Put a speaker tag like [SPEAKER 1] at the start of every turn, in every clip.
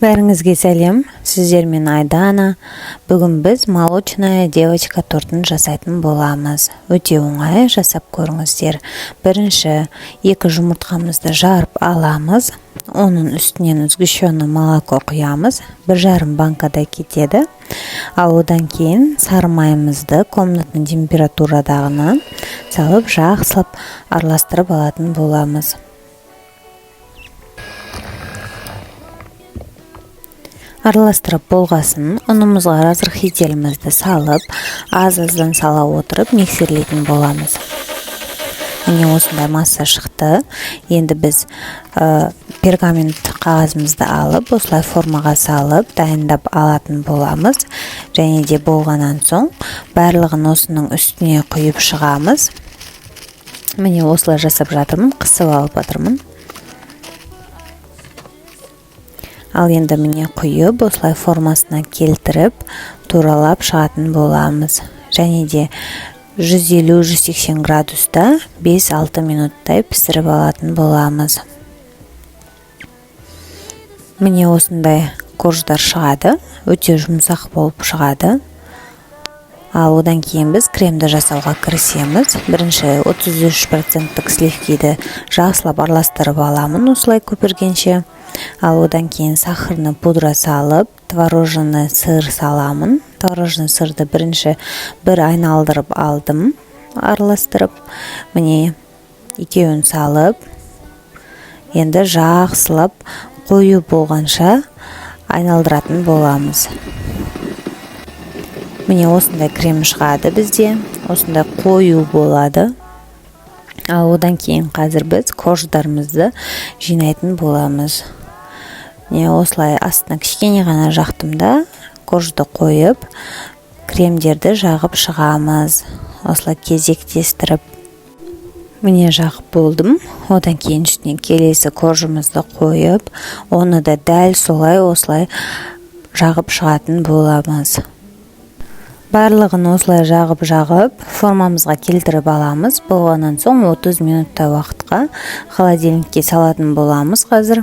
[SPEAKER 1] Бәріңізге сәлем, сіздермен Айдана. Бүгін біз молочная девочка тортын жасайтын боламыз. Өте оңай, жасап көріңіздер. Бірінші 2 жұмыртқамызды жарып аламыз. Оның үстінен сгущенное молоко құямыз. 1,5 банкада кетеді. Ал одан кейін сары майымызды комнатный температурадағына салып, жақсылап араластырып алатын боламыз. Араластырып болғасын, ұнымызға разрыхителімізді салып, аз-аздан сала отырып, миксерлейтін боламыз. Міне осындай масса шықты. Енді біз пергамент қағазымызды алып, осылай формаға салып, дайындап алатын боламыз. Және де болғаннан соң, барлығын осының үстіне құйып шығамыз. Міне осылай жасап жатырмын, қысып алып жатырмын. Ал енді міне құйып, осылай формасына келтіріп, туралап шығатын боламыз. Және де 150-180 градуста 5-6 минуттай пісіріп алатын боламыз. Міне осындай корждар шығады, өте жұмсақ болып шығады. Ал одан кейін біз кремді жасауға кірісеміз. Бірінші 33% сливкиді жақсылап араластырып аламын, осылай көпіргенше. Ал одан кейін сахарны пудра салып, творожный сыр саламын. Творожный сырды бірінші бір айналдырып алдым, араластырып. Міне екеуін салып, енді жақсылап қою болғанша айналдыратын боламыз. Міне осындай крем шығады бізде, осындай қою болады. Ал одан кейін қазір біз корждарымызды жинайтын боламыз. Міне осылай астына кішкене ғана жақтымда коржды қойып, кремдерді жағып шығамыз. Осылай кезектестіріп. Міне жағып болдым. Одан кейін үстіне келесі коржымызды қойып, оны да дәл солай осылай жағып шығатын боламыз. Барлығын осылай жағып, формамызға келтіріп аламыз. Болғаннан соң 30 минутта уақытқа холодильникке салатын боламыз қазір.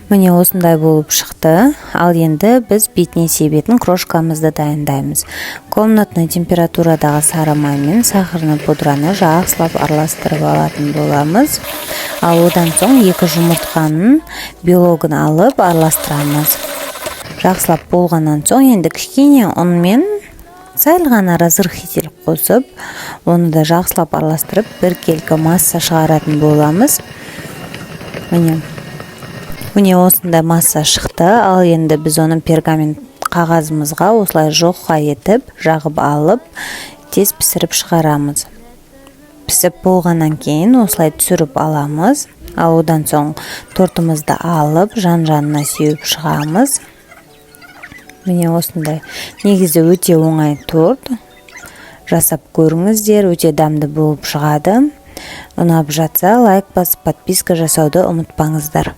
[SPEAKER 1] Міне осындай болып шықты. Ал енді біз бетіне себетін крошкамызды дайындаймыз. Комнатный температурадағы сары май мен сахарны пудраны жақсылап араластырып алатын боламыз. Ал одан соң 2 жұмыртқаның белогын алып араластырамыз. Жақсылап болғаннан соң енді кішкене ұнмен сәл ғана разрыхитель қосып, оны да жақсылап араластырып, біркелкі масса шығаратын боламыз. Міне осындай масса шықты. Ал енді біз оны пергамент қағазымызға осылай жоққа етіп, жағып алып, тез пісіріп шығарамыз. Пісіп болғаннан кейін осылай түсіріп аламыз. Ал одан соң тортымызды алып, жан-жанына сеуіп шығамыз. Міне осындай. Негізі өте оңай торт. Жасап көріңіздер, өте дәмді болып шығады. Ұнап жатса, лайк басып, подписка жасауды ұмытпаңыздар.